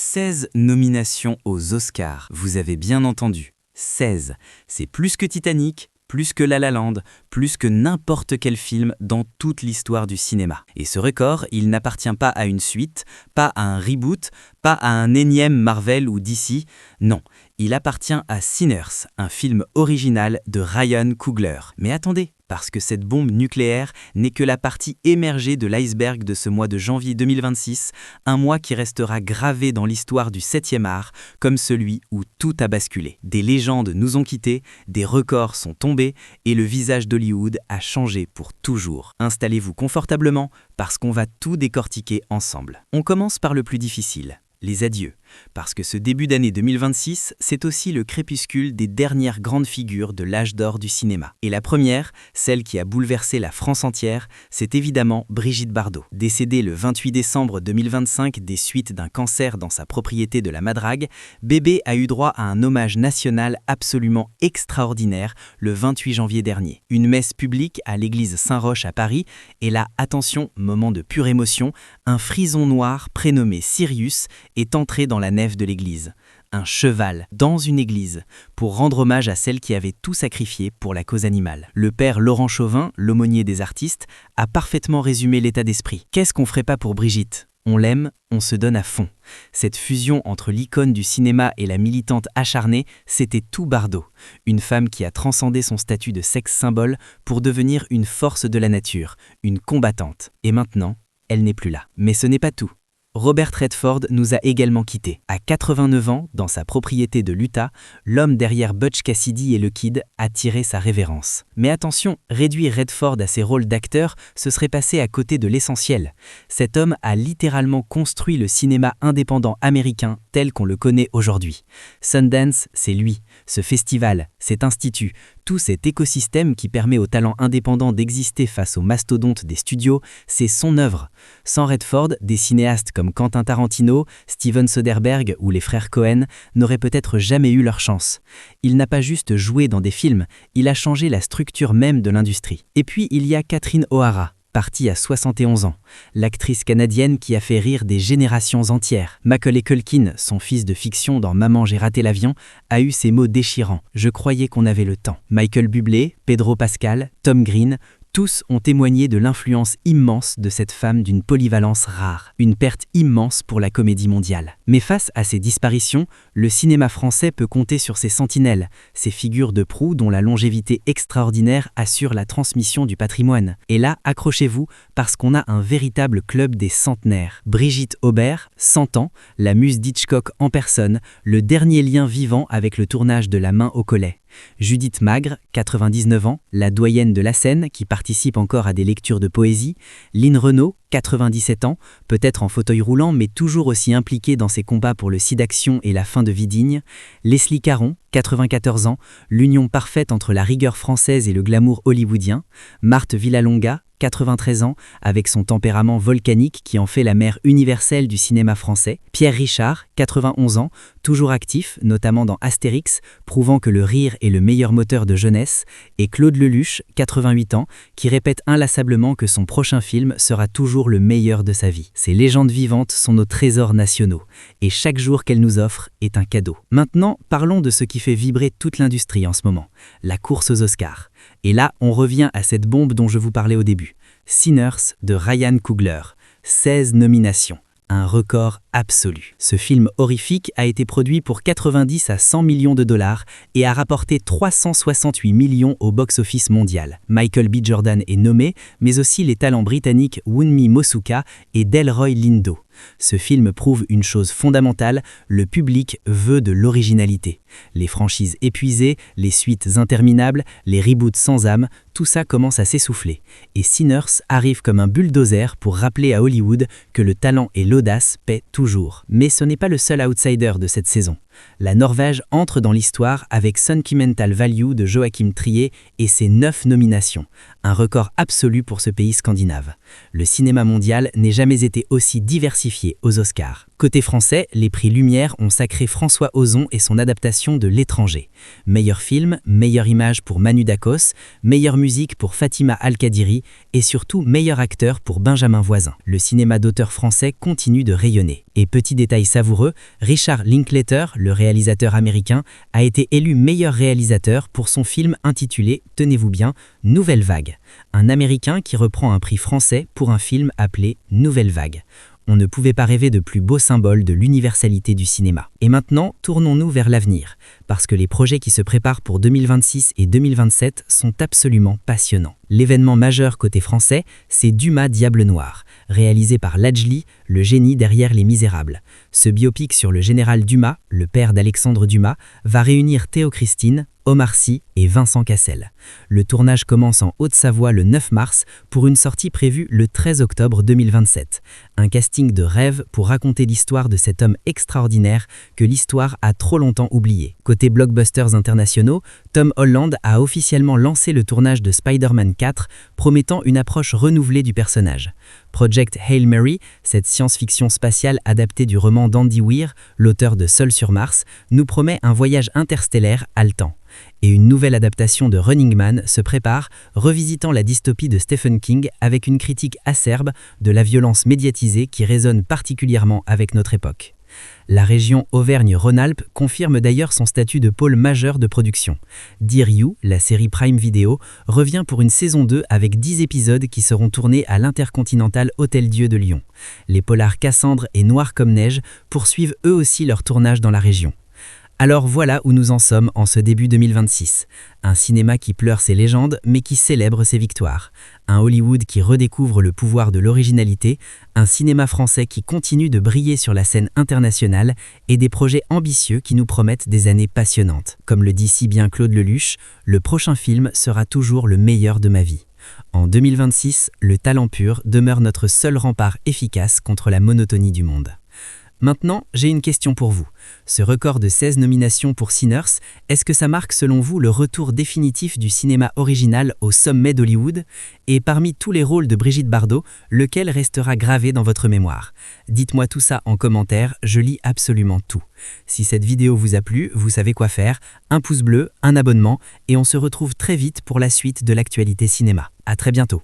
16 nominations aux Oscars, vous avez bien entendu. 16, c'est plus que Titanic, plus que La La Land, plus que n'importe quel film dans toute l'histoire du cinéma. Et ce record, il n'appartient pas à une suite, pas à un reboot, pas à un énième Marvel ou DC, non. Il appartient à Sinners, un film original de Ryan Coogler. Mais attendez, parce que cette bombe nucléaire n'est que la partie émergée de l'iceberg de ce mois de janvier 2026, un mois qui restera gravé dans l'histoire du 7e art, comme celui où tout a basculé. Des légendes nous ont quittés, des records sont tombés, et le visage d'Hollywood a changé pour toujours. Installez-vous confortablement, parce qu'on va tout décortiquer ensemble. On commence par le plus difficile. Les adieux, parce que ce début d'année 2026, c'est aussi le crépuscule des dernières grandes figures de l'âge d'or du cinéma. Et la première, celle qui a bouleversé la France entière, c'est évidemment Brigitte Bardot. Décédée le 28 décembre 2025 des suites d'un cancer dans sa propriété de la Madrague, Bébé a eu droit à un hommage national absolument extraordinaire le 28 janvier dernier. Une messe publique à l'église Saint-Roch à Paris, et là, attention, moment de pure émotion, un frison noir prénommé Sirius est entré dans la nef de l'église. Un cheval dans une église pour rendre hommage à celle qui avait tout sacrifié pour la cause animale. Le père Laurent Chauvin, l'aumônier des artistes, a parfaitement résumé l'état d'esprit. Qu'est-ce qu'on ferait pas pour Brigitte ? On l'aime, on se donne à fond. Cette fusion entre l'icône du cinéma et la militante acharnée, c'était tout Bardot. Une femme qui a transcendé son statut de sexe symbole pour devenir une force de la nature, une combattante. Et maintenant, elle n'est plus là. Mais ce n'est pas tout. Robert Redford nous a également quittés. À 89 ans, dans sa propriété de l'Utah, l'homme derrière Butch Cassidy et le Kid a tiré sa révérence. Mais attention, réduire Redford à ses rôles d'acteur, ce serait passer à côté de l'essentiel. Cet homme a littéralement construit le cinéma indépendant américain tel qu'on le connaît aujourd'hui. Sundance, c'est lui. Ce festival, cet institut, tout cet écosystème qui permet aux talents indépendants d'exister face aux mastodontes des studios, c'est son œuvre. Sans Redford, des cinéastes comme Quentin Tarantino, Steven Soderbergh ou les frères Cohen n'auraient peut-être jamais eu leur chance. Il n'a pas juste joué dans des films, il a changé la structure même de l'industrie. Et puis il y a Catherine O'Hara, partie à 71 ans, l'actrice canadienne qui a fait rire des générations entières. Macaulay Culkin, son fils de fiction dans Maman j'ai raté l'avion, a eu ces mots déchirants. Je croyais qu'on avait le temps. Michael Bublé, Pedro Pascal, Tom Green, tous ont témoigné de l'influence immense de cette femme d'une polyvalence rare, une perte immense pour la comédie mondiale. Mais face à ces disparitions, le cinéma français peut compter sur ses sentinelles, ces figures de proue dont la longévité extraordinaire assure la transmission du patrimoine. Et là, accrochez-vous, parce qu'on a un véritable club des centenaires. Brigitte Aubert, 100 ans, la muse d'Hitchcock en personne, le dernier lien vivant avec le tournage de La main au collet. Judith Magre, 99 ans, la doyenne de la scène qui participe encore à des lectures de poésie. Lynn Renaud, 97 ans, peut-être en fauteuil roulant mais toujours aussi impliquée dans ses combats pour le SIDAction et la fin de vie digne. Leslie Caron, 94 ans, l'union parfaite entre la rigueur française et le glamour hollywoodien. Marthe Villalonga, 93 ans, avec son tempérament volcanique qui en fait la mère universelle du cinéma français. Pierre Richard, 91 ans, toujours actif, notamment dans Astérix, prouvant que le rire est le meilleur moteur de jeunesse. Et Claude Lelouch, 88 ans, qui répète inlassablement que son prochain film sera toujours le meilleur de sa vie. Ces légendes vivantes sont nos trésors nationaux, et chaque jour qu'elles nous offrent est un cadeau. Maintenant, parlons de ce qui fait vibrer toute l'industrie en ce moment, la course aux Oscars. Et là, on revient à cette bombe dont je vous parlais au début. Sinners de Ryan Coogler, 16 nominations, un record absolu. Ce film horrifique a été produit pour 90 à 100 millions de dollars et a rapporté 368 millions au box-office mondial. Michael B. Jordan est nommé, mais aussi les talents britanniques Wunmi Mosuka et Delroy Lindo. Ce film prouve une chose fondamentale, le public veut de l'originalité. Les franchises épuisées, les suites interminables, les reboots sans âme, tout ça commence à s'essouffler. Et Sinners arrive comme un bulldozer pour rappeler à Hollywood que le talent et l'audace paient toujours. Mais ce n'est pas le seul outsider de cette saison. La Norvège entre dans l'histoire avec Sentimental Value de Joachim Trier et ses 9 nominations, un record absolu pour ce pays scandinave. Le cinéma mondial n'ait jamais été aussi diversifié aux Oscars. Côté français, les prix Lumière ont sacré François Ozon et son adaptation de L'étranger. Meilleur film, meilleure image pour Manu Dacos, meilleure musique pour Fatima Al-Qadiri et surtout meilleur acteur pour Benjamin Voisin. Le cinéma d'auteur français continue de rayonner. Et petit détail savoureux, Richard Linklater, le réalisateur américain, a été élu meilleur réalisateur pour son film intitulé, tenez-vous bien, Nouvelle Vague. Un Américain qui reprend un prix français pour un film appelé Nouvelle Vague. On ne pouvait pas rêver de plus beau symbole de l'universalité du cinéma. Et maintenant, tournons-nous vers l'avenir, parce que les projets qui se préparent pour 2026 et 2027 sont absolument passionnants. L'événement majeur côté français, c'est Dumas Diable Noir, réalisé par Lajli, le génie derrière Les Misérables. Ce biopic sur le général Dumas, le père d'Alexandre Dumas, va réunir Théo Christine, Omar Sy et Vincent Cassel. Le tournage commence en Haute-Savoie le 9 mars pour une sortie prévue le 13 octobre 2027. Un casting de rêve pour raconter l'histoire de cet homme extraordinaire que l'histoire a trop longtemps oublié. Côté blockbusters internationaux, Tom Holland a officiellement lancé le tournage de Spider-Man 4, promettant une approche renouvelée du personnage. Project Hail Mary, cette science-fiction spatiale adaptée du roman d'Andy Weir, l'auteur de Seul sur Mars, nous promet un voyage interstellaire haletant. Et une nouvelle adaptation de Running Man se prépare, revisitant la dystopie de Stephen King avec une critique acerbe de la violence médiatisée qui résonne particulièrement avec notre époque. La région Auvergne-Rhône-Alpes confirme d'ailleurs son statut de pôle majeur de production. Dear You, la série Prime Video, revient pour une saison 2 avec 10 épisodes qui seront tournés à l'Intercontinental Hôtel-Dieu de Lyon. Les polars Cassandre et Noir comme neige poursuivent eux aussi leur tournage dans la région. Alors voilà où nous en sommes en ce début 2026. Un cinéma qui pleure ses légendes, mais qui célèbre ses victoires. Un Hollywood qui redécouvre le pouvoir de l'originalité, un cinéma français qui continue de briller sur la scène internationale et des projets ambitieux qui nous promettent des années passionnantes. Comme le dit si bien Claude Lelouch, le prochain film sera toujours le meilleur de ma vie. En 2026, le talent pur demeure notre seul rempart efficace contre la monotonie du monde. Maintenant, j'ai une question pour vous. Ce record de 16 nominations pour Sinners, est-ce que ça marque selon vous le retour définitif du cinéma original au sommet d'Hollywood? Et parmi tous les rôles de Brigitte Bardot, lequel restera gravé dans votre mémoire? Dites-moi tout ça en commentaire, je lis absolument tout. Si cette vidéo vous a plu, vous savez quoi faire, un pouce bleu, un abonnement, et on se retrouve très vite pour la suite de l'actualité cinéma. À très bientôt.